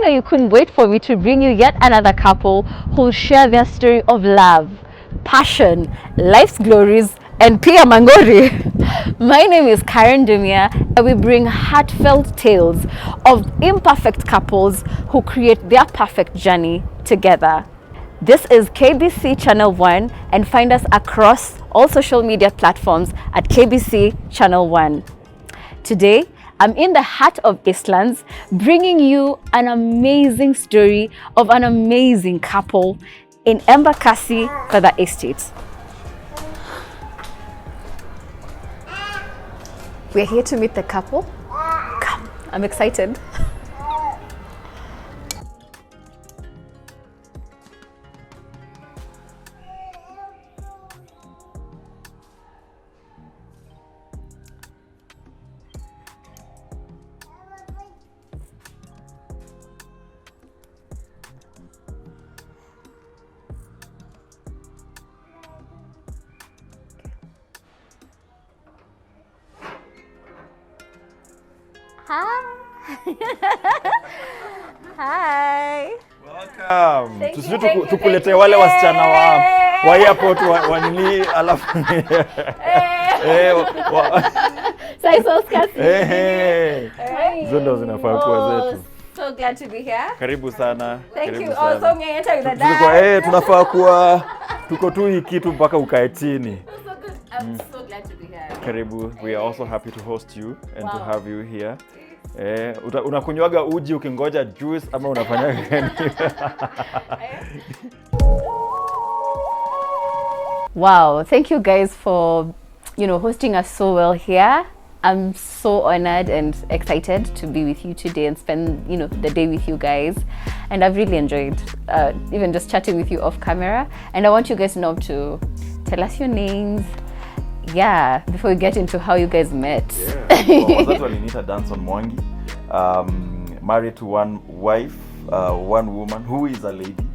know you couldn't wait for me to bring you yet another couple who'll share their story of love, passion, life's glories, and Pia Mangori. My name is Karen Dumia, and we bring heartfelt tales of imperfect couples who create their perfect journey together. This is KBC Channel 1, and find us across all social media platforms at KBC Channel 1. Today, I'm in the heart of Eastlands, bringing you an amazing story of an amazing couple in Embakasi for the estate. We're here to meet the couple. Come, I'm excited. Hi. Welcome. Tusije tukulete wale wasichana wa airport wa nini alafu. Sasa uskasi. Zondo zinafaa kuwa zetu. So glad to be here. Karibu sana. Thank you. Also mngeta with that. Tunafaa kuwa tuko tu hii kitu mpaka ukae chini. I'm so glad to be here. Karibu. We are also happy to host you and to have you here. Unakunywaga uji ukingoja juice ama unafanya gani? Wow, thank you guys for hosting us so well here. I'm so honored and excited to be with you today and spend the day with you guys, and I've really enjoyed even just chatting with you off camera. And I want you guys now to tell us your names. Yeah, before we get into how you guys met. Yeah. Well, that's why you need to dance on Mwangi. Married to one wife, one woman who is a lady.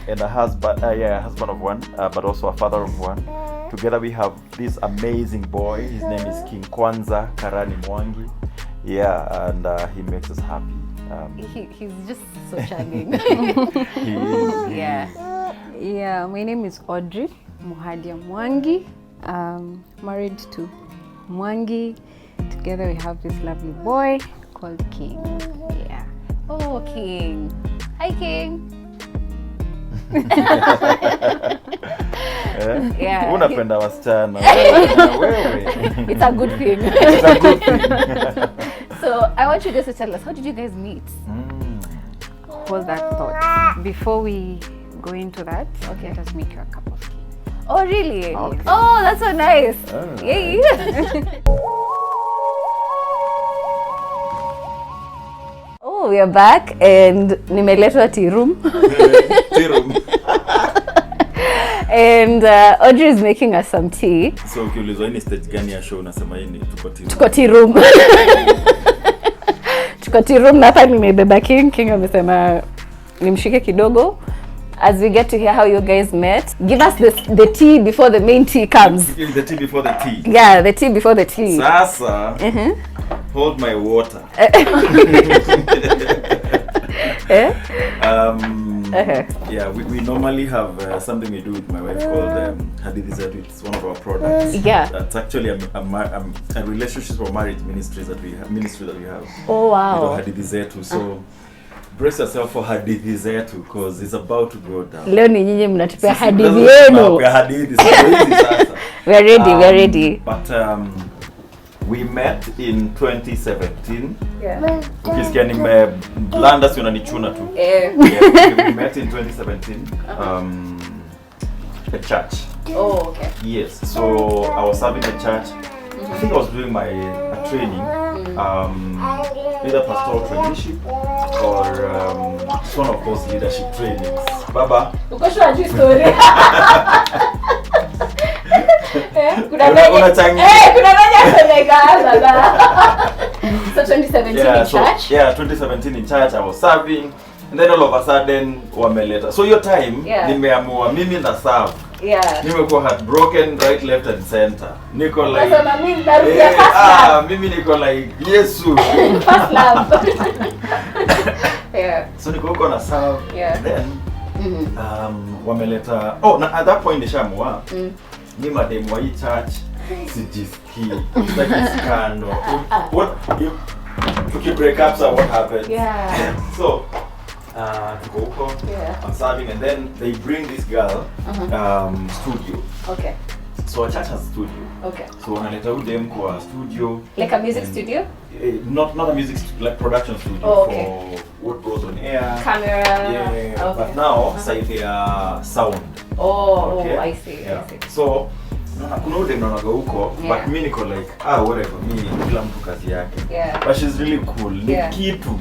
And a husband, a husband of one, but also a father of one. Together we have this amazing boy. His name is King Kwanza Karani Mwangi. Yeah, and he makes us happy. He's just so charming. He is. Yeah, my name is Audrey Muhadia Mwangi. Married to Mwangi. Together we have this lovely boy called King. Yeah. Oh, King. Hi, King. Yeah. Unapenda wasichana. It's a good thing. It's a good thing. So I want you guys to tell us, how did you guys meet? Hold that thought. Before we go into that, let us make you a cup of tea. Oh, really? Okay. Oh, that's so nice. Yay. Oh, we are back and nimeletwa tea room. Tea room. And Audrey is making us some tea. So ukiulizwa hii stage gani ya show unasema hii tuko tea room. Tuko tea room. Tuko tea room, na hapa nimebeba King. King amesema nimshike kidogo. As we get to hear how you guys met, give us the tea before the main tea comes. The tea before the tea. Yeah, the tea before the tea. Sasa, hold my water. Yeah, we normally have something we do with my wife called Hadithi Zetu. It's one of our products. Yeah. It's actually a relationship or marriage ministry that we have. Oh wow. Hadithi Zetu. So brace yourself for Hadithi Zetu because it's about to go down. Leo ni nyinyi mnatupea hadithi yenu. We are ready, we are ready. But we met in 2017. Yeah. Ukisikia nimeblanda si unanichuna tu. Yeah. We met in 2017. A church. Oh, okay. Yes. So I was serving a church. I think I was doing my training. Either pastoral traineeship or it's one of those leadership trainings. Baba. Ukosha hii story. Kuna So 2017 in church? Yeah, 2017 in church I was serving, and then all of a sudden wameleta. So your time nimeamua mimi na serve. Yeah. Nimekuwa heartbroken right, left and center. Niko like Sasa mimi narudia first love. mimi niko like Yesu. First love. Yeah. So niko huko na serve. Yeah. Then wameleta na at that point nishamua. Mimi madem wa hii church sijisikii. Like scandal. What you break up, so what happens? Yeah. So tuko huko, I'm serving, and then they bring this girl studio. Okay. So a church has studio. Okay. So wanaleta udem kwa studio. Like a music studio? Not a music like production studio okay. for what goes on air. Camera. Yeah. Okay. But now side their sound. Okay. I see. Yeah. I see. So kuna udem naonaga huko, but mimi niko like whatever, mimi kila mtu kazi yake. Yeah. But she's really cool. Ni kitu.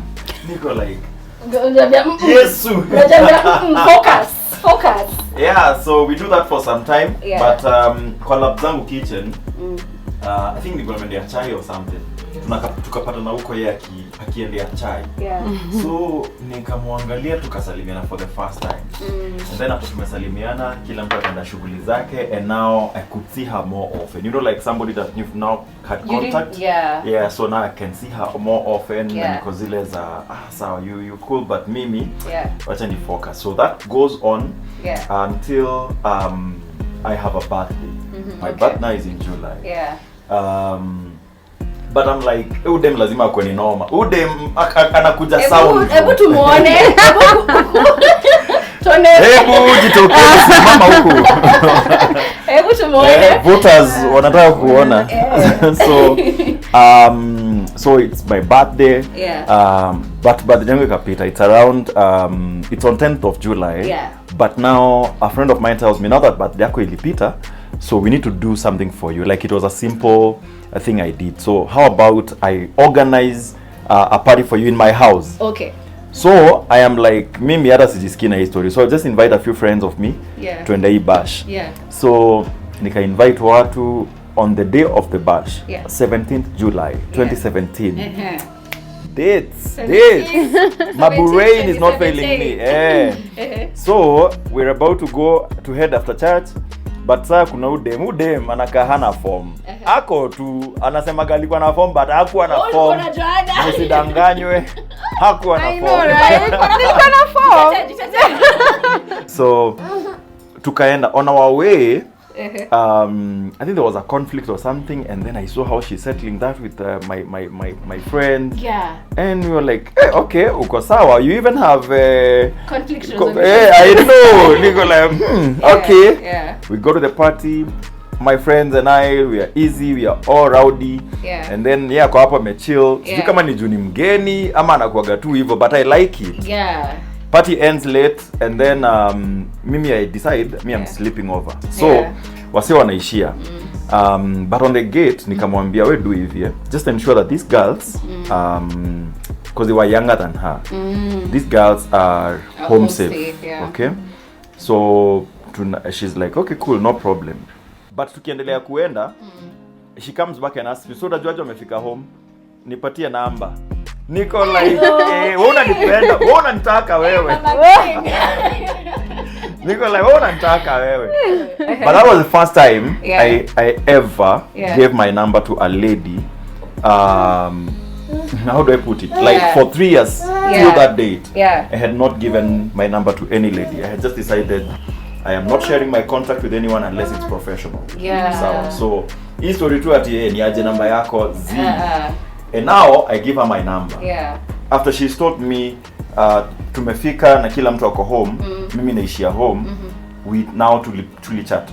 Niko like Yesu. Focus. Yeah, so we do that for some time. Yeah. But kwa lab zangu kitchen, I think niko nimeendea chai or something. Tukapata na huko yeye akiendea chai. Yeah. So nikamwangalia, tukasalimiana for the first time. And then after tumesalimiana, kila mtu akaenda shughuli zake, and now I could see her more often. You know, like somebody that you've now had contact. Yeah, so now I can see her more often. Yeah. And because zile za sawa, you cool, but mimi wacha ni focus. So that goes on until I have a birthday. My birthday is in July. Yeah. But I'm like, udem lazima akwe ni noma. Udem anakuja sound. Hebu tumuone. Hebu jitokeze mama huku. Hebu tumuone. Voters wanataka kuona. So it's my birthday. Yeah. But birthday yangu ikapita. It's around it's on 10th of July. Yeah. But now a friend of mine tells me now that birthday yako ilipita, so we need to do something for you. Like it was a simple thing I did. So how about I organize a party for you in my house? Okay. So I am like, mimi hata sijisikii na history. So I just invite a few friends of me tuende hii bash. Yeah. So nika invite watu on the day of the bash, 17th July 2017. Dates. My brain is not failing me. So we're about to go to head after church. But saa kuna udem anakaa hana form. Ako tu anasema alikuwa na form, but hakuwa na form. Msidanganywe. Hakuwa na form. Alikuwa na form. So tukaenda on our way. I think there was a conflict or something, and then I saw how she's settling that with my friend. Yeah. And we were like, hey, okay, uko sawa. You even have conflict. I know. Niko like, okay. Yeah. We go to the party. My friends and I, we are easy, we are all rowdy. Yeah. And then kwa hapa me chill. Sijui kama ni juni mgeni ama anakuaga tu hivyo, but I like it. Yeah. Party ends late, and then mimi I decide I'm sleeping over. So wase wanaishia. But on the gate nikamwambia, we do hivi, just ensure that these girls because they were younger than her, these girls are home safe. Okay, so she's like, okay, cool, no problem. But tukiendelea kuenda, she comes back and asks me, so unajua amefika home, nipatie namba. Niko like, wewe unanipenda, wewe unanitaka wewe. Niko like, wewe unanitaka wewe. But that was the first time I ever gave my number to a lady. How do I put it? Like for 3 years till that date, I had not given my number to any lady. I had just decided I am not sharing my contact with anyone unless it's professional. So hii story tu ati ni aje namba yako Z. And now I give her my number. After she's told me tumefika na kila mtu ako home, mimi naishia home, we now truly chat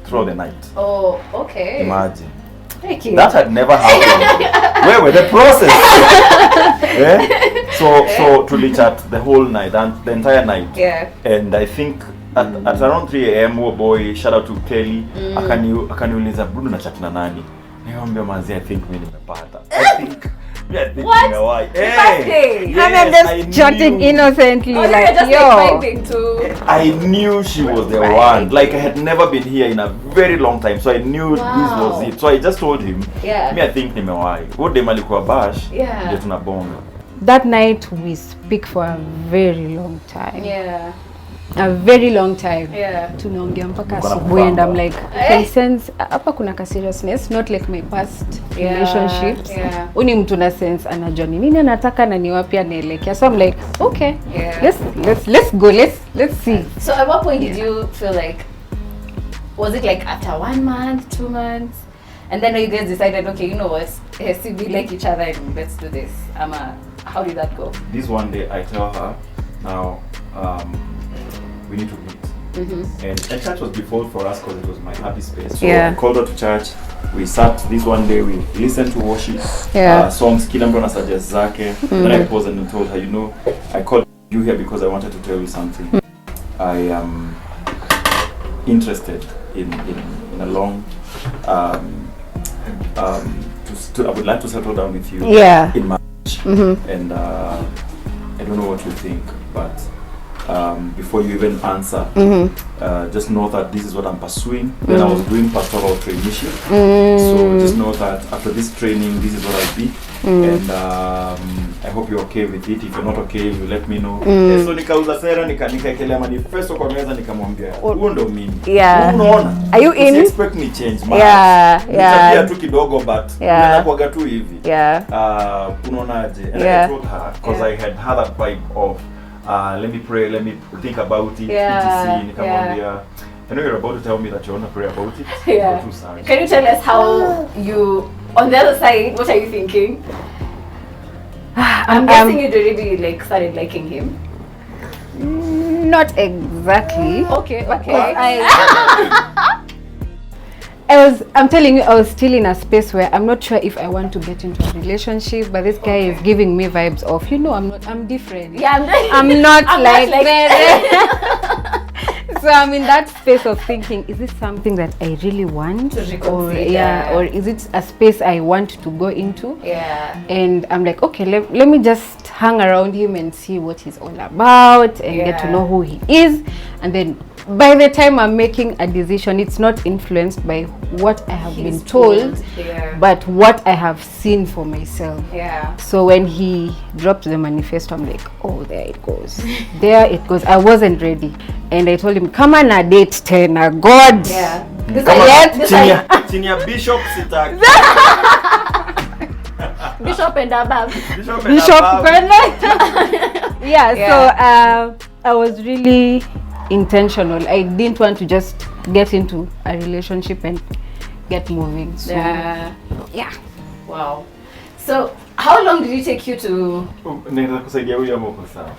through the night. Oh, okay. Imagine. Thank you. That had never happened. Where were the process? So truly chat the whole night, and the entire night. And I think at around 3 a.m. boy, shout out to Kelly, akaniuliza Bruno na chat na nani? Niambia manzi, I think mimi nimepata. I think what? Hey, I'm just chatting innocently, like, just vibing too. I knew she was the one. Like I had never been here in a very long time, so I knew this was it. So I just told him, me I think nimewahi. What dem alikuwa bash, ndio tunabonga. That night we speak for a very long time. a very long time. Yeah. Tunaongea mpaka Mko na asubuhi and I'm kupanga. like, I sense hapa kuna ka seriousness, not like my past relationships. Yeah. Uni mtu na sense anajua ni nini anataka na ni wapi anaelekea. So I'm like, okay. Yeah. Let's go. Let's see. So at what point did you feel like, was it like after 1 month, 2 months? And then you guys decided, okay, you know what, we like each other and let's do this. How did that go? This one day I tell her, now we need to meet. And church was default for us because it was my happy space. So Yeah. I called her to church. We sat this one day, we listened to worship songs, kila mtu anasuggest zake. Then I paused and told her, you know, I called you here because I wanted to tell you something. I am interested in a long I would like to settle down with you in marriage. And I don't know what you think, but before you even answer, just know that this is what I'm pursuing. Then I was doing pastoral traineeship, so just know that after this training, this is what I'll be. And I hope you're okay with it. If you're not okay, you let me know. So nikauza sera, nikaekelea manifesto kwa meza, nikamwambia huo ndo mimi. Unaona? Are you in? Expect me change man. Yeah. Tu kidogo but nakuaga tu hivi. Unaonaje? And I told her because I had that vibe of let me pray, let me think about it. Nikamwambia, I know you're about to tell me that you want to pray about it. Can you tell us how you, on the other side, what are you thinking? I'm guessing you'd already like started liking him. Not exactly. Okay. I'm telling you, I was still in a space where I'm not sure if I want to get into a relationship, but this guy is giving me vibes of, you know, I'm different. Yeah, I'm not like that. So I'm in that space of thinking, is this something that I really want? Or is it a space I want to go into? And I'm like, okay, let me just hang around him and see what he's all about and get to know who he is. And then by the time I'm making a decision, it's not influenced by what I have been told, but what I have seen for myself. So when he dropped the manifesto, I'm like, oh, there it goes. There it goes. I wasn't ready. And I told him, come on a date 10, God. Senior Bishop sitaki. Bishop and above. So I was really intentional. I didn't want to just get into a relationship and get moving. So, Wow. So how long did it take you to Naweza kusaidia huyu ama uko sawa?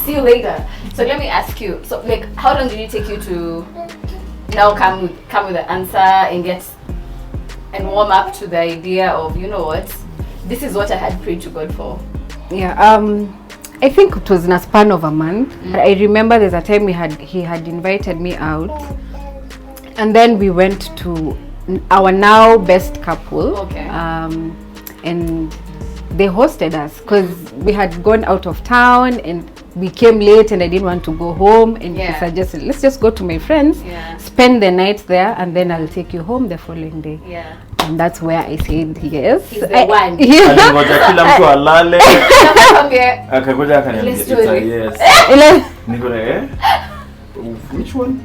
See you later. So let me ask you, so like how long did it take you to now come with the answer and warm up to the idea of, you know what, this is what I had prayed to God for? I think it was in a span of a month. I remember there's a time he had invited me out, and then we went to our now best couple. And they hosted us because we had gone out of town and we came late and I didn't want to go home, and he suggested, let's just go to my friends, spend the night there, and then I'll take you home the following day. And that's where I said yes. He's the one. Alingoja kila mtu alale. Akakuja akaniambia it's a yes. Niko like, which one?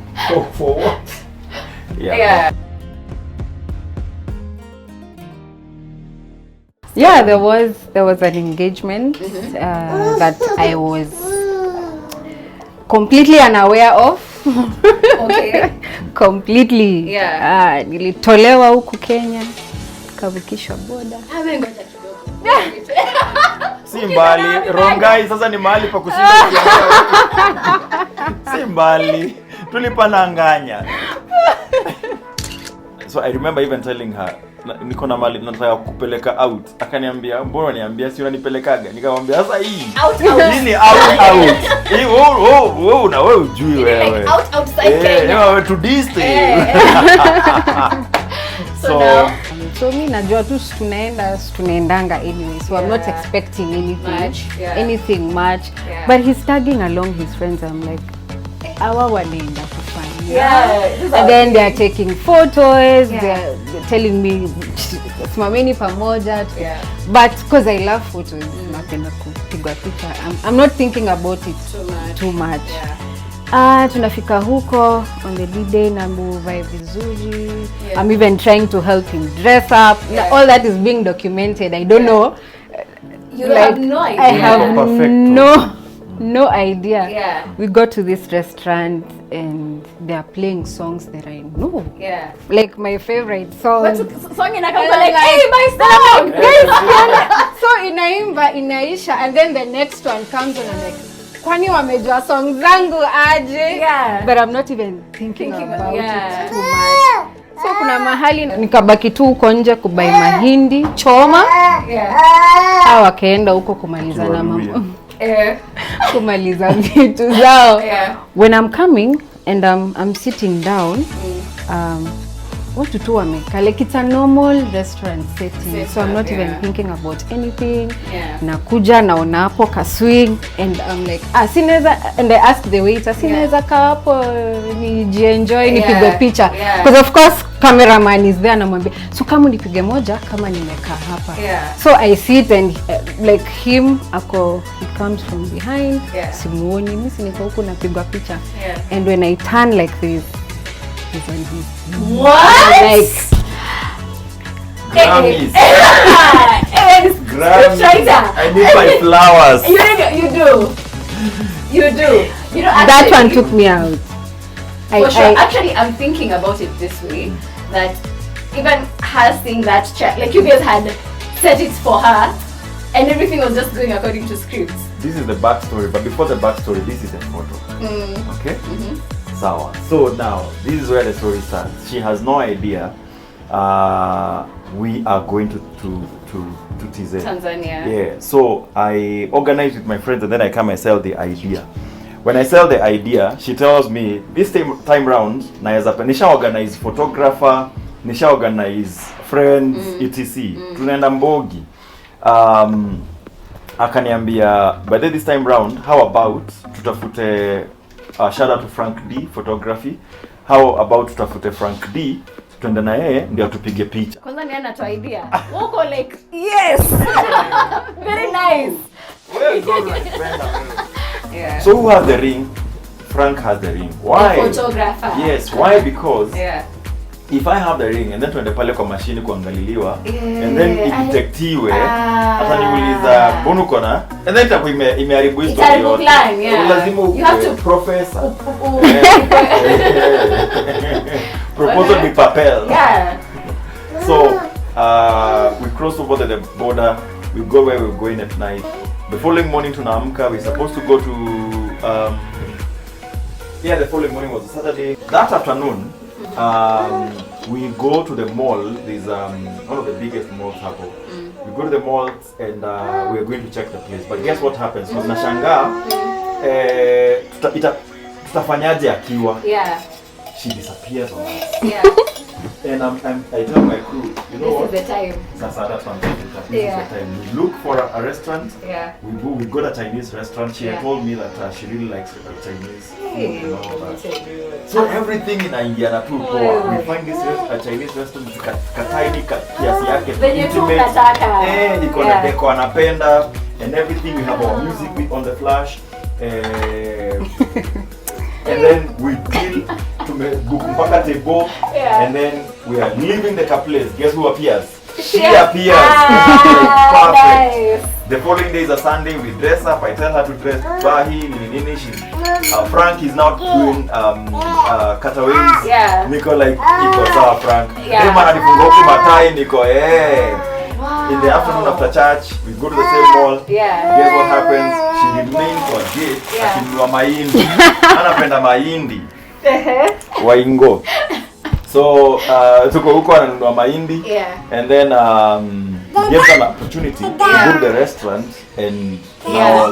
For what? There was an engagement that I was completely unaware of. Completely. Nilitolewa huku Kenya, kavukishwa boda. Si mbali, Rongai sasa ni mahali pa kushinda si mbali, tulipananganya. So I remember even telling her, niko na mali nataka kupeleka out. Akaniambia, mbona niambia si unanipelekaga? Nikamwambia sasa hii nini out. Hii wewe na wewe ujui wewe. Like outside Kenya. Yeah, to distance. So mi najua tu tunaendanga anyway, so I'm not expecting anything much. But he's tagging along his friends. I'm like, awa wanaenda kufanya And then they are taking photos. They're telling me simameni pamoja. But because I love photos, napenda kupigwa picha. I'm not thinking about it too much. Tunafika huko on the D-Day na mbuvae vizuri. I'm even trying to help him dress up. All that is being documented. I don't know. You have no idea. I have no idea. We go to this restaurant and they are playing songs that I know. Like my favorite song. But song inakampa like, hey, my song! So inaisha and then the next one comes on and like, kwani wamejua song zangu aje? But I'm not even thinking about it too much. So kuna mahali nikabaki tu huko nje kubai mahindi choma. Hawa wakaenda huko kumaliza na mama. Kumaliza vitu zao. When I'm coming and I'm sitting down, watu tu wamekaa, like it's a normal restaurant setting, so I'm not even thinking about anything. Nakuja naona hapo ka swing and I'm like sinaweza, and I ask the waiter, sinaweza kaa hapo ni enjoy nipige picha, because of course cameraman is there, namwambia so kama nipige moja kama nimekaa hapa. So I sit and like him he comes from behind, simuoni, mimi niko huko napigwa picha, and when I turn like this, he's on his what? Like Grammys. Grammys. I need my flowers. You do. You know, actually, that one took me out. For sure. Actually, I'm thinking about it this way, that even her seeing that chat, like you guys had set it for her, and everything was just going according to scripts. This is the backstory, but before the backstory, this is the photo. Okay? Sawa. So now, this is where the story starts. She has no idea we are going to TZ. Tanzania. Yeah. So I organize with my friends and then I come and sell the idea. When I sell the idea, she tells me this time round, nisha organize photographer, nisha organize friends, etc. Tunaenda Mbogi. Akaniambia, but then this time round, how about tutafute shout out to Frank D photography. How about tutafute Frank D, tuende na yeye ndio tupige picha. Kwanza ni anatoa idea. Wako like, yes. Very nice. Well done, my friend. So who has the ring? Frank has the ring. Why? The photographer. Yes, why? Because if I have the ring and then tuende pale kwa mashini kuangaliliwa and then idetectiwe hata niuliza mbona kona and then itakuwa imeharibu history yote. Lazima you have to professor. Proposal with papel. So we cross over the border. We go where we're going at night. The following morning tunaamka, we're supposed to go to the following morning was a Saturday. That afternoon we go to the mall. There's one of the biggest malls hapo. We go to the malls and we're going to check the place. But guess what happens? Because nashangaa tutafanyaje akiwa? She disappears on us. And I tell my crew, you know what? This is the time. That's one thing. This is the time. We look for a restaurant. We go to a Chinese restaurant. She had told me that she really likes Chinese food and all that. So everything in India too. We find this Chinese restaurant. Kataini kiasi yake. Intimate. Iko na deko anapenda and everything. We have our music on the flash. And then we deal to book mpaka table, and then we are leaving the place. Guess who appears? She appears. Perfect. Nice. The following day is a Sunday. We dress up. I tell her to dress bahi nini. Frank is now doing cutaways. Niko like iko sawa Frank. Ema anifunga huko matai niko In the afternoon after church, we go to the same mall. Guess what happens? She remains on gate. Akinunua mahindi. Anapenda mahindi. Waingo. So tuko huko ananunua mahindi. And then gives an opportunity to go to the restaurant and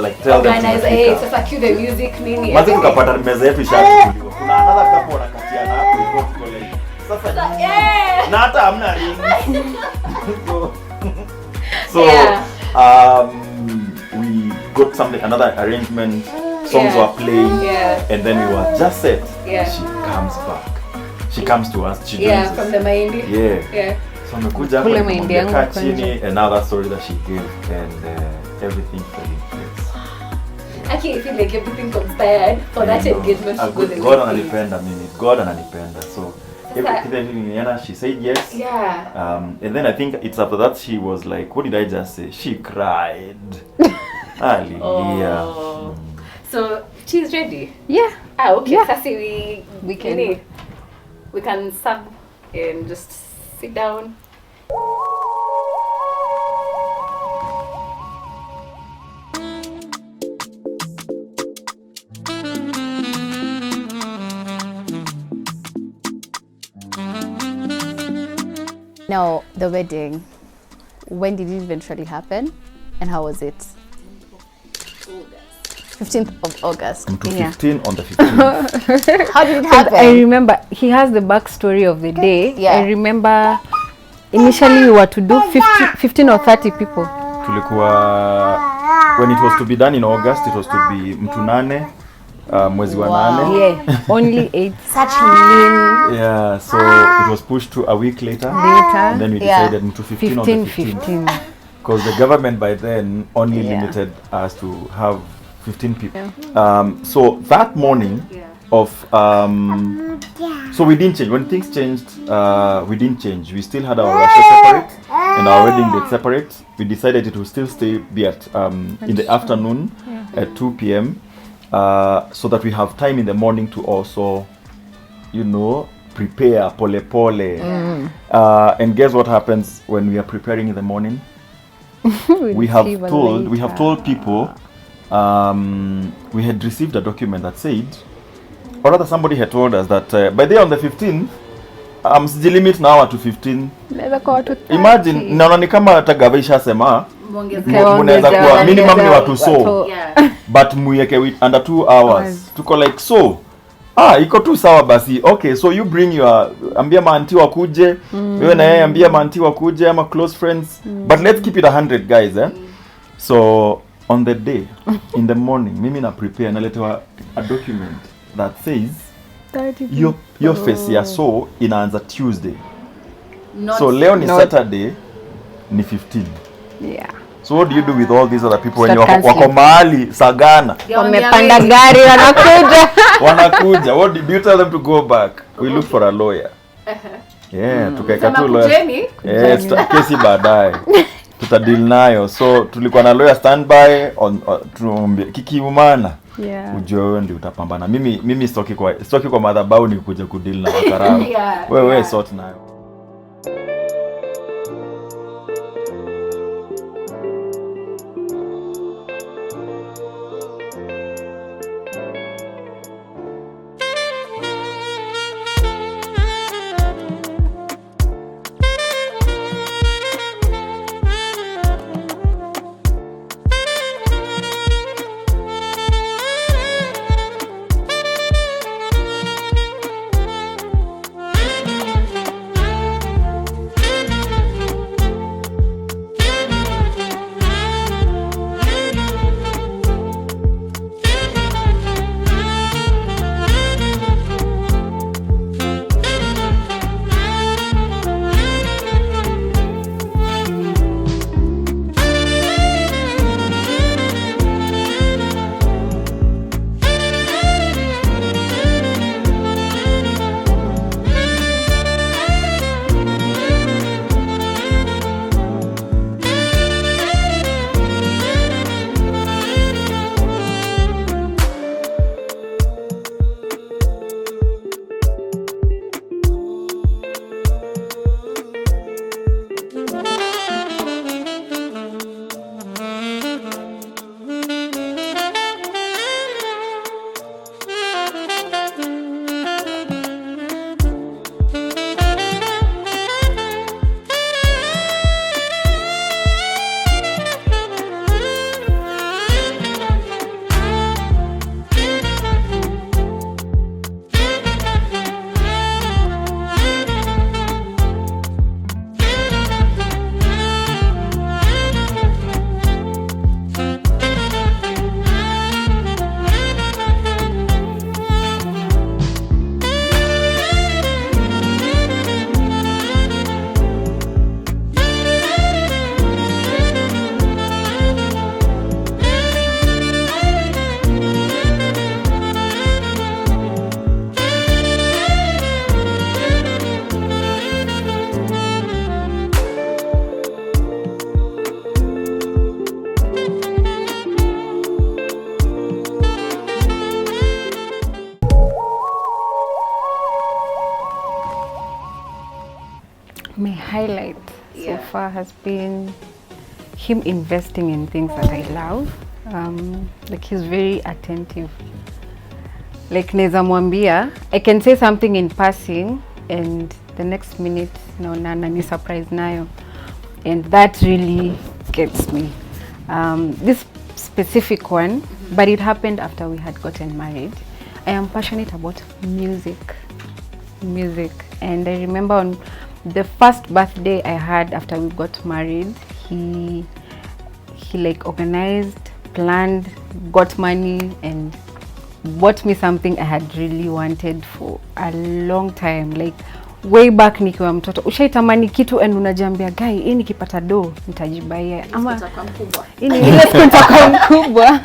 like tell them to sasa cue the music nini. Mazi tukapata meza yetu ishachukuliwa. Kuna another couple wanakatiana hapo iko college. Sasa na hata hamna ring. So we got another arrangement. songs were playing, Yeah. and then we were just set. Yeah. She comes back. She comes to us. She Yeah, joins from us. the Mahindi. Yeah. Yeah. So amekuja hapo Kule mahindi yangu kaa kwanza. chini, and now that story that she gave, and everything fell in place. Actually, I feel like everything conspired for that You know, engagement to go the God way it is. ananipenda mimi. God ananipenda. So everything she said yes. Yeah. And then I think it's after that she was like, what did I just say? She cried. Hallelujah. Oh. So she's ready. Yeah. Ah, okay. Yeah. Sasa We can- we can serve and just sit down. Now, the wedding, when did it eventually happen and how was it? 15th of August. To Yeah. 15 on the 15th. How did it And I happen? remember he has the backstory of the day. Yeah. I remember initially we were to do 15 or 30 people. Tulikuwa, when it was to be done in August, it was to be mtu nane, mwezi wa nane. Yeah, only 8 Such lean. Yeah, so it was pushed to a week later. later. And then we Yeah. decided mtu 15 on the 15th. 15. Because the government by then only Yeah. limited us to have 15 people. So that morning of, so we didn't change. When things changed, we didn't change. We still had our Russia separate and our wedding date separate. We decided it would still be at in the afternoon at 2 p.m. So that we have time in the morning to also, you know, prepare pole pole. And guess what happens when we are preparing in the morning? we have told people we had received a document that said, or rather somebody had told us that by the on the 15th limit now to 15. Imagine naona ni kama hata gava ishasema mnaweza kuwa minimum ni watu so Yeah. but muiweke under 2 hours. Tuko like so iko tu sawa basi. Okay, so you bring your ambia maanti wakuje, wewe na yeye ambia maanti wakuje ama close friends, but let's keep it 100 guys So on the day in the morning mimi na prepare naletewa a document that says your face ya so inaanza Tuesday. So leo ni Saturday ni 15. Yeah. So what do you do with all these other people when Start wako mahali Sagana Wamepanda gari wanakuja. wanakuja? What do you tell them to go back? We look for a lawyer. Yeah, tukaeka tu lawyer. Yes, kesi baadaye tutadeal nayo. So tulikuwa na lawyer standby on tuombe kikiumana. Yeah. Ujue wewe ndio utapambana. Mimi stoki kwa madhabahu ni kuja kudeal na wakarao. Wewe sort nayo. far has been him investing in things that I love. Like he's very attentive. Like neza mwambia, I can say something in passing and the next minute naona ni surprise nayo, and that really gets me. This specific one, but it happened after we had gotten married. I am passionate about music, and I remember on the first birthday I had after we got married, he like organized, planned, got money and bought me something I had really wanted for a long time, like way back nikiwa mtoto. Ushaitamani kitu and unajambia guy, hii nikipata do nitajibaia, ama hii nitakuwa mkubwa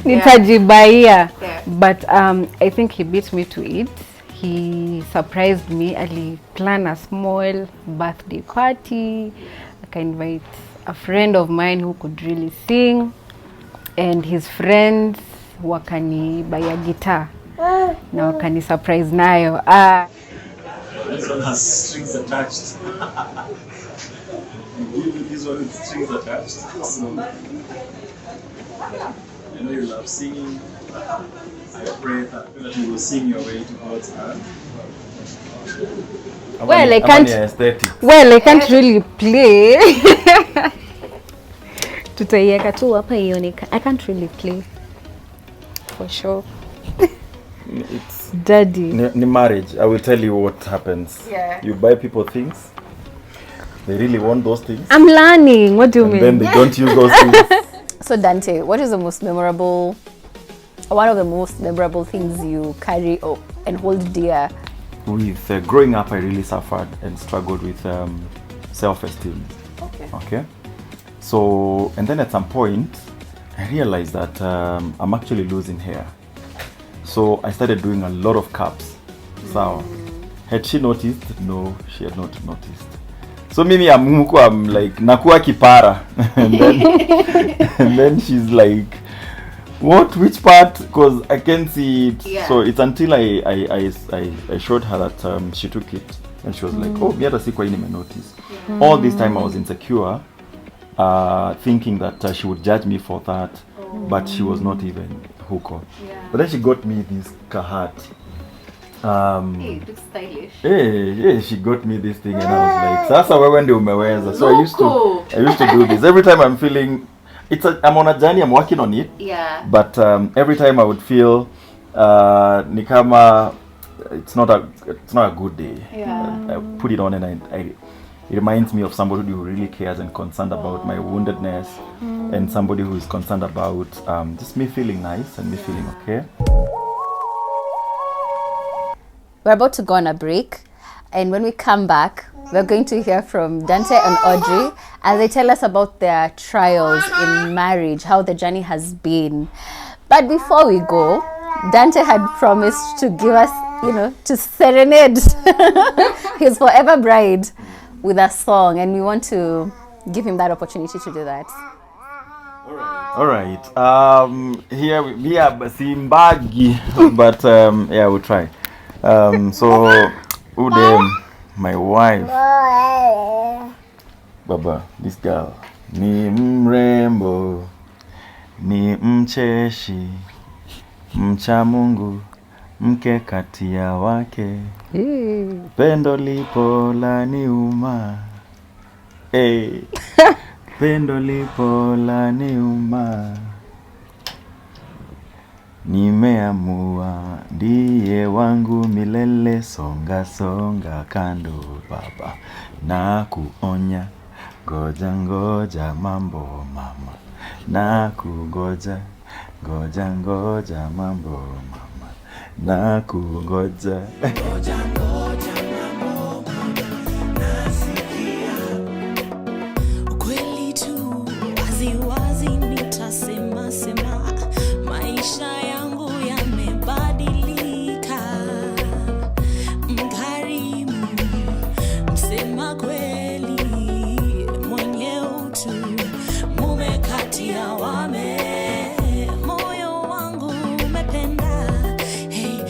nitajibaia. But I think he beat me to it. He surprised me. Ali plan a small birthday party. I can invite a friend of mine who could really sing, and his friends wakani buy a guitar na wakani surprise nayo. This one has strings attached. This one with strings attached. So, I know you love singing. I pray that you will sing your way to God's hand. Well, I can't really play. Tutaiweka tu hapa ioneka. I can't really play. For sure. It's Daddy. Ni marriage. I will tell you what happens. Yeah. You buy people things. They really want those things. I'm learning. What do you mean? Then they don't use those things. So Dante, what is the most memorable, one of the most memorable things you carry and hold dear? With growing up, I really suffered and struggled with self-esteem. Okay. So, and then at some point, I realized that I'm actually losing hair. So I started doing a lot of caps. So, had she noticed? No, she had not noticed. So mimi I'm like nakuwa kipara, and then she's like, what? Which part? Because I can't see it. Yeah. So it's until I showed her that she took it, and she was like, oh, miata si kwa ini me notice. All this time I was insecure, thinking that she would judge me for that, but she was not even hooked. Yeah. But then she got me this kahat. Hey, it looks stylish. Hey, she got me this thing, and I was like, sasa wewe ndio umeweza. So I used to do this every time I'm feeling. I'm on a journey. I'm working on it. Yeah. But every time I would feel nikama it's not a good day. Yeah. I put it on, and it reminds me of somebody who really cares and concerned about my woundedness, and somebody who is concerned about just me feeling nice and me feeling okay. We're about to go on a break, and when we come back, we're going to hear from Dante and Audrey as they tell us about their trials in marriage, how the journey has been. But before we go, Dante had promised to give us, to serenade his forever bride with a song, and we want to give him that opportunity to do that. All right. Here we are Simbagi, but yeah, we'll try. So Ude, my wife, Baba, this girl, ni mrembo, ni mcheshi, mcha Mungu, mke kati ya wake, pendo lipo la niuma, pendo lipo la niuma. Nimeamua ndiye wangu milele, songa songa kando baba, na kuonya ngoja mambo mama, na kugoja ngoja mambo mama, na kugoja ngoja mambo mama, nasikia ukweli tu wazi nitasema maisha yangu yamebadilika, mkarimu, msema kweli, mwenye utu, mume kati ya wame, moyo wangu umependa, hey,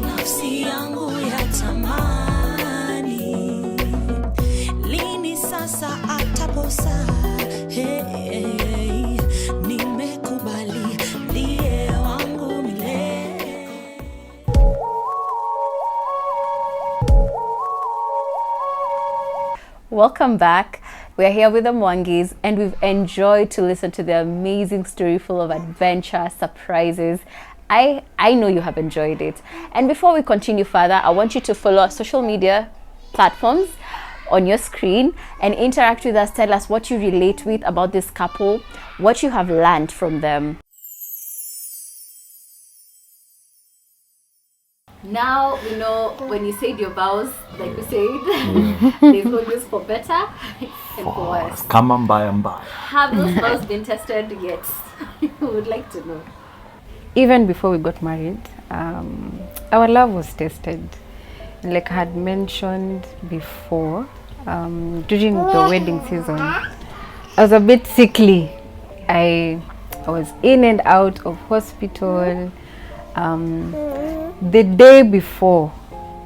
nafsi yangu Welcome back. We're here with the Mwangis and we've enjoyed to listen to their amazing story full of adventure, surprises. I know you have enjoyed it. And before we continue further, I want you to follow our social media platforms on your screen and interact with us. Tell us what you relate with about this couple, what you have learned from them. Now we know when you said your vows, like we said, there's always for better and for worse. Come on by and by. Have those vows been tested yet? We would like to know. Even before we got married, our love was tested. Like I had mentioned before, during the wedding season, I was a bit sickly. I was in and out of hospital. The day before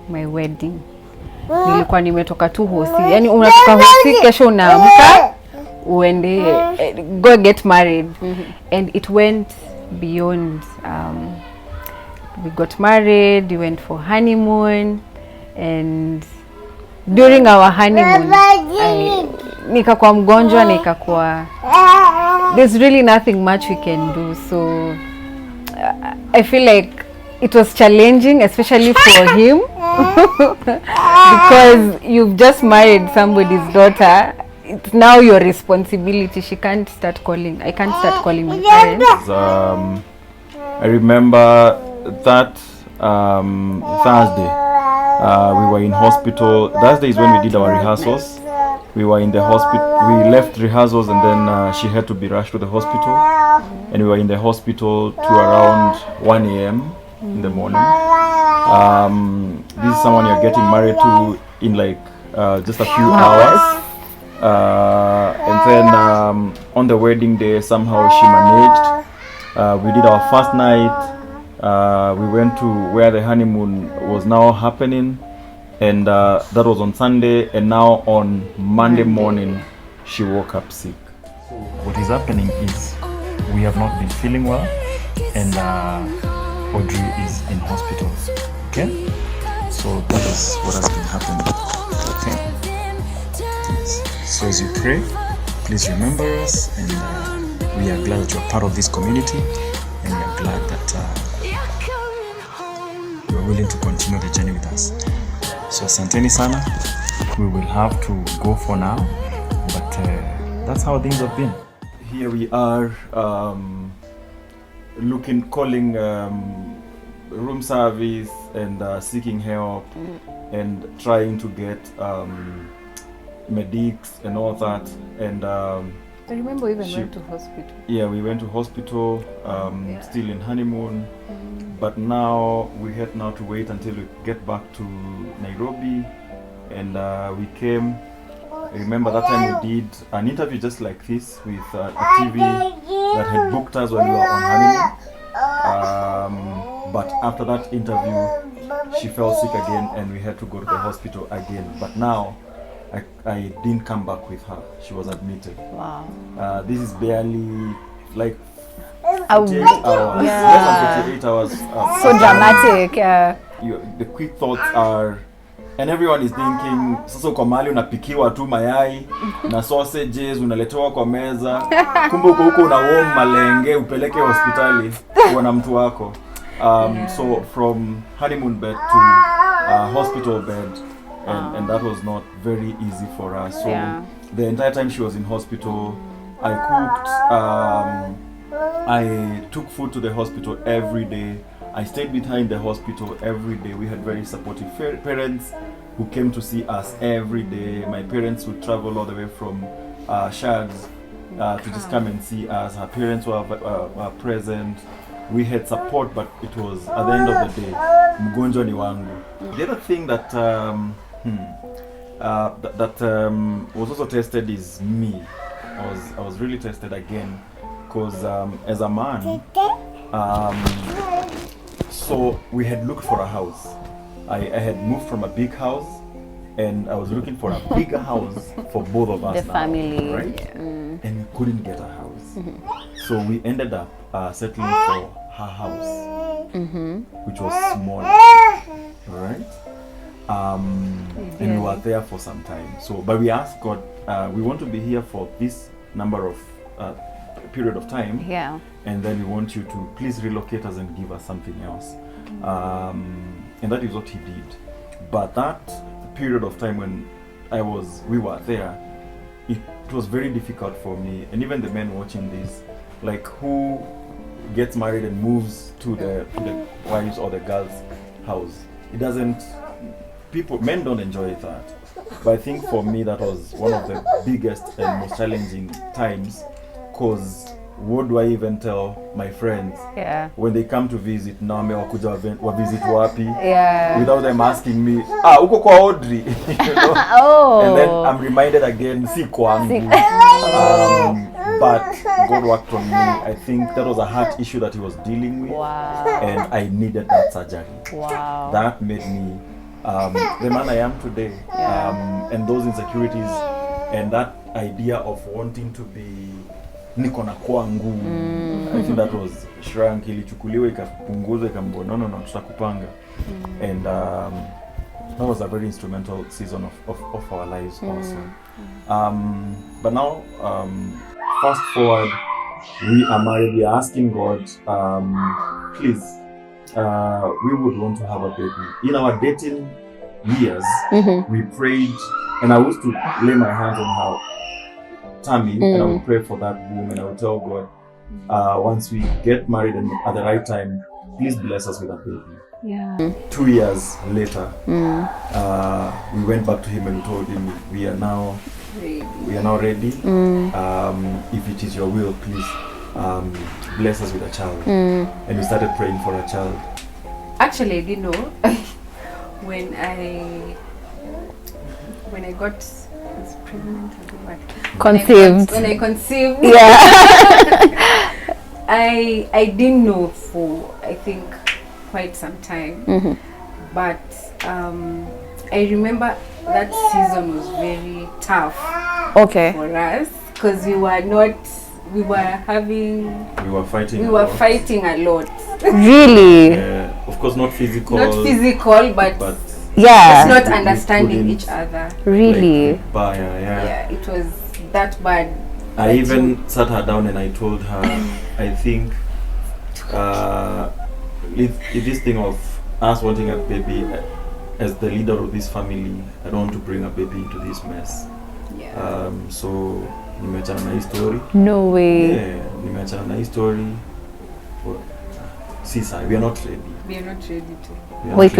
my wedding, nilikuwa nimetoka tu hosi. Yani unatoka hosi, kesho unaamka uende go get married. And it went beyond. We got married, we went for honeymoon, and during our honeymoon nikakuwa mgonjwa, nikakuwa there's really nothing much we can do. So I feel like it was challenging, especially for him, because you've just married somebody's daughter. It's now your responsibility. I can't start calling my parents. I remember that Thursday, we were in hospital. Thursday is when we did our rehearsals. We were in the hospital. We left rehearsals and then she had to be rushed to the hospital. And we were in the hospital to around 1 a.m. in the morning. This is someone you're getting married to in like just a few hours. And then on the wedding day, somehow she managed. We did our first night. We went to where the honeymoon was now happening, and that was on Sunday. And now on Monday morning, she woke up sick. So what is happening is we have not been feeling well, and Audrey is in hospital. Okay, so that is what has been happening. Okay, yes. So as you pray, please remember us, and we are glad that you are part of this community, and we are glad that you are willing to continue the journey with us. So asanteni sana. We will have to go for now, but that's how things have been. Here we are, calling room service and seeking help and trying to get medics and all that. And I remember we even went to hospital. Yeah, we went to hospital, still in honeymoon. But now we had now to wait until we get back to Nairobi, and we came. I remember that time we did an interview just like this with a TV that had booked us when we were on honeymoon. But after that interview, she fell sick again, and we had to go to the hospital again. But now I didn't come back with her. She was admitted. Wow. This is barely like 48 Yeah. hours. Less than 48 hours. So dramatic. Yeah. The quick thoughts are, and everyone is thinking, sasa kwa mali unapikiwa tu mayai na sausages unaletewa kwa meza, kumbe huko una warm malenge upeleke hospitali kwa mtu wako. So from honeymoon bed to hospital bed, and that was not very easy for us. So the entire time she was in hospital, I cooked, I took food to the hospital every day. I stayed with her in the hospital every day. We had very supportive parents who came to see us every day. My parents would travel all the way from Shags to just come and see us. Her parents were present. We had support, but it was at the end of the day, mgonjwa ni wangu. The other thing that was also tested is me. I was really tested again, because as a man, so we had looked for a house. I had moved from a big house, and I was looking for a bigger house for both of us. The now, family, right? yeah. And we couldn't get a house. So we ended up settling for her house, which was smaller, right? and we were there for some time. So, but we asked God, we want to be here for this number of period of time, and then we want you to please relocate us and give us something else. And that is what He did. But that period of time when we were there, it was very difficult for me, and even the men watching this, like, who gets married and moves to the wives or the girls' house. It doesn't. Men don't enjoy that. But I think for me that was one of the biggest and most challenging times, because what do I even tell my friends when they come to visit? Name wakuja wa visit wapi? Without them asking me, uko kwa Audrey. You know? And then I'm reminded again, si kwangu. But God worked on me. I think that was a heart issue that He was dealing with, and I needed that surgery. That made me the man I am today. And those insecurities and that idea of wanting to be niko na kwangu, I think that was shrunk, ilichukuliwa ikapunguzwa ikambwa no tutakupanga. And that was a very instrumental season of our lives also. But now fast forward, we are married. We are asking God, please, we would want to have a baby. In our dating years, we prayed, and I used to lay my hands on her tummy, and I would pray for that womb, and I would tell God, once we get married and at the right time, please bless us with a baby. 2 years later, we went back to Him and we told Him, we are now ready. If it is your will, please bless us with a child. And we started praying for a child. Actually, I didn't know. when I got pregnant, conceived. When I conceived, I didn't know for, I think, quite some time. But I remember that season was very tough for us, because we were fighting a lot. Really? Of course, not physical, but yeah, just not understanding each other. Really? Like, yeah, it was that bad. I even sat her down and I told her, I think if this thing of us wanting a baby, as the leader of this family, I don't want to bring a baby into this mess. So nimeachana na hii story. No way. Yeah, nimeachana na hii story. Sisa, we are not ready. We are not ready to. Wait.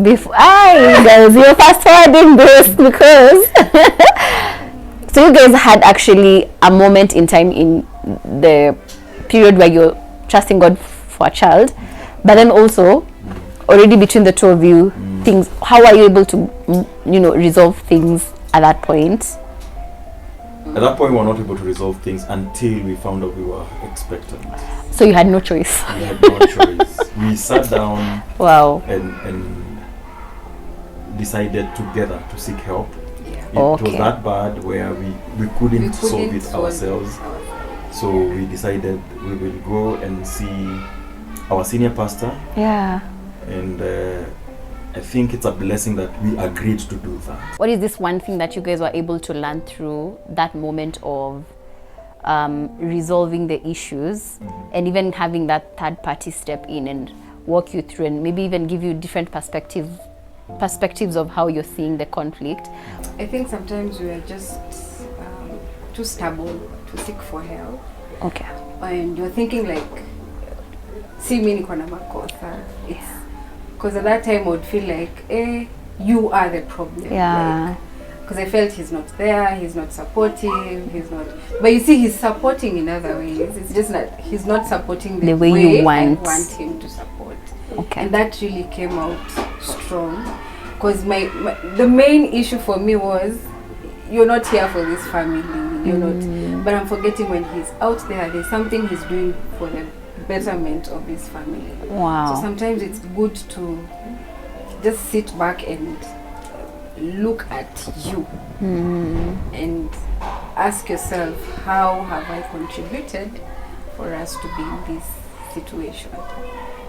Before guys, you're fast forwarding this because so you guys had actually a moment in time in the period where you're trusting God for a child, but then also already between the two of you, things. How are you able to, resolve things at that point? At that point, we were not able to resolve things until we found out we were expectant. So you had no choice. We had no choice. We sat down. Wow. And decided together to seek help. It was that bad where we couldn't solve it ourselves. So we decided we will go and see our senior pastor. Yeah. And I think it's a blessing that we agreed to do that. What is this one thing that you guys were able to learn through that moment of resolving the issues, and even having that third party step in and walk you through and maybe even give you different perspectives of how you're seeing the conflict? I think sometimes we are just too stubborn to seek for help. Okay. And you're thinking like, see me niko na makosa. Because at that time I would feel like, you are the problem. Yeah. Because I felt he's not there, he's not supportive, he's not. But you see, he's supporting in other ways. It's just that he's not supporting the way you want. I want him to support. Okay. And that really came out strong. Because the main issue for me was, you're not here for this family. You're not. But I'm forgetting when he's out there, there's something he's doing for the betterment of his family. Wow. So sometimes it's good to just sit back and look at you and ask yourself, how have I contributed for us to be in this situation?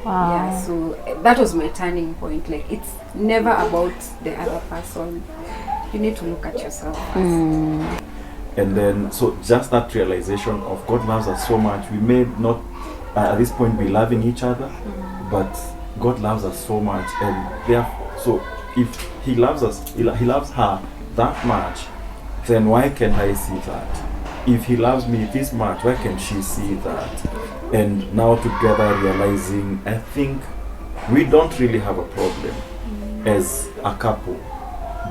Wow. Yeah, so that was my turning point. Like, it's never about the other person. You need to look at yourself first. And then, so just that realization of God loves us so much. We may not at this point be loving each other, but God loves us so much, and therefore, so if He loves us, He loves her that much, then why can't I see that? If He loves me this much, why can't she see that? And now together realizing, I think we don't really have a problem as a couple,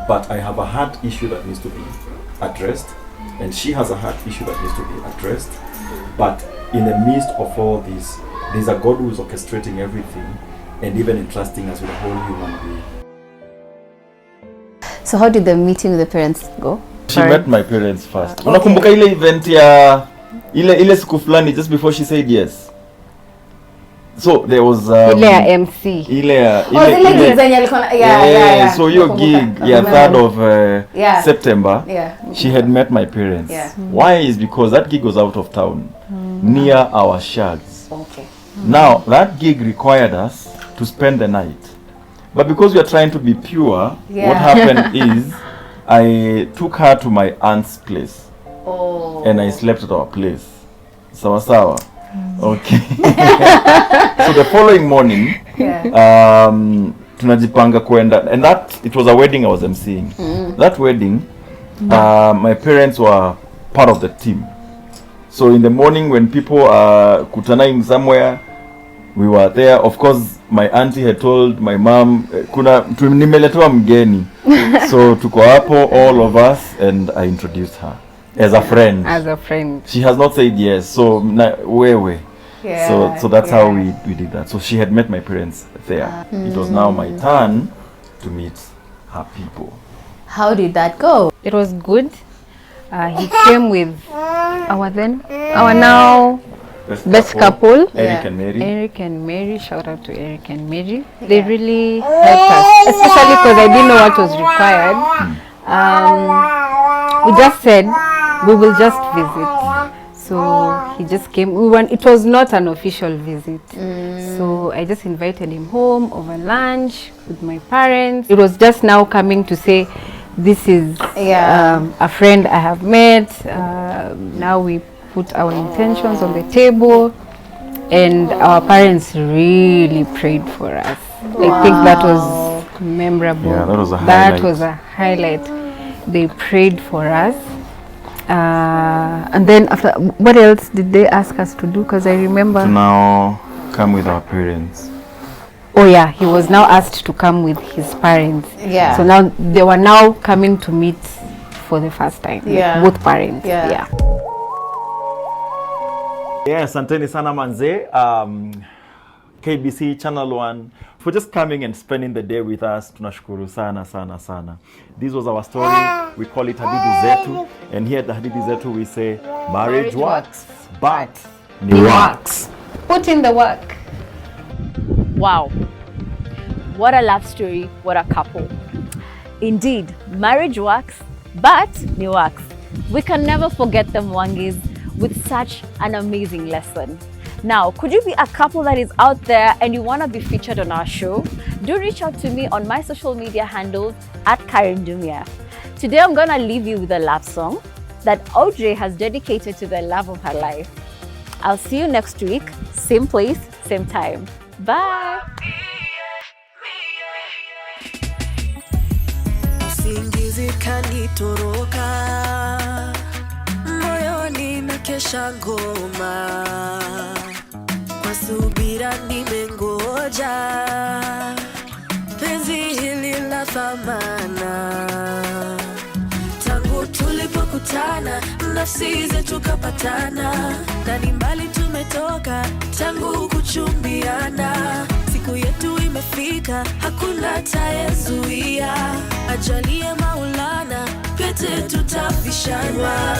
but I have a heart issue that needs to be addressed, and she has a heart issue that needs to be addressed. But in the midst of all this, there's a God who is orchestrating everything and even entrusting us with a whole human being. So how did the meeting with the parents go? She met my parents first. Unakumbuka ile event ya ile siku fulani just before she said yes? So there was Ile ya MC. So your gig, 3rd of September, she had met my parents. Why is because that gig was out of town, near our shags. Okay. Now that gig required us to spend the night, but because we are trying to be pure, what happened is I took her to my aunt's place, and I slept at our place. Sawa. Okay. So the following morning, tunajipanga kwenda, and that it was a wedding I was emceeing. That wedding, my parents were part of the team. So in the morning when people are kutanaing somewhere, we were there. Of course, my auntie had told my mom, nimeletewa mgeni. So tuko hapo, all of us, and I introduced her as a friend. As a friend. She has not said yes, so so that's how we did that. So she had met my parents there. It was now my turn to meet her people. How did that go? It was good. He came with our now best couple, Eric and Mary. Eric and Mary. Shout out to Eric and Mary. They really helped us, especially because I didn't know what was required. We just said we will just visit. So he just came. It was not an official visit. So I just invited him home over lunch with my parents. It was just now coming to say, this is a friend I have met. Now we put our intentions on the table, and our parents really prayed for us. I think that was memorable. Yeah, that was a highlight. That was a highlight. They prayed for us. And then after, what else did they ask us to do? Because I remember. To now come with our parents. Oh yeah, he was now asked to come with his parents. Yeah. So now they were now coming to meet for the first time. Yeah. Both parents. Yeah. Yes, asanteni sana manze, KBC Channel 1 for just coming and spending the day with us. Tunashukuru sana. This was our story. We call it Hadithi Zetu, and here at the Hadithi Zetu we say marriage works, but ni works. Put in the work. Wow. What a love story, what a couple. Indeed, marriage works, but ni works. We can never forget the Mwangis with such an amazing lesson. Now, could you be a couple that is out there and you want to be featured on our show? Do reach out to me on my social media handles at Karen Dumia. Today, I'm going to leave you with a love song that Audrey has dedicated to the love of her life. I'll see you next week, same place, same time. Bye. Usingizi kanitoroka, moyoni nakesha ngoma, kwa subira nimengoja, penzi hili la thamana. Tangu tulipokutana, nafsi zetu kapatana, ndani mbali tumetoka, tangu kuchumbiana. Siku yetu imefika, hakuna tayezuia, ajalie Maulana, pete tutavishana.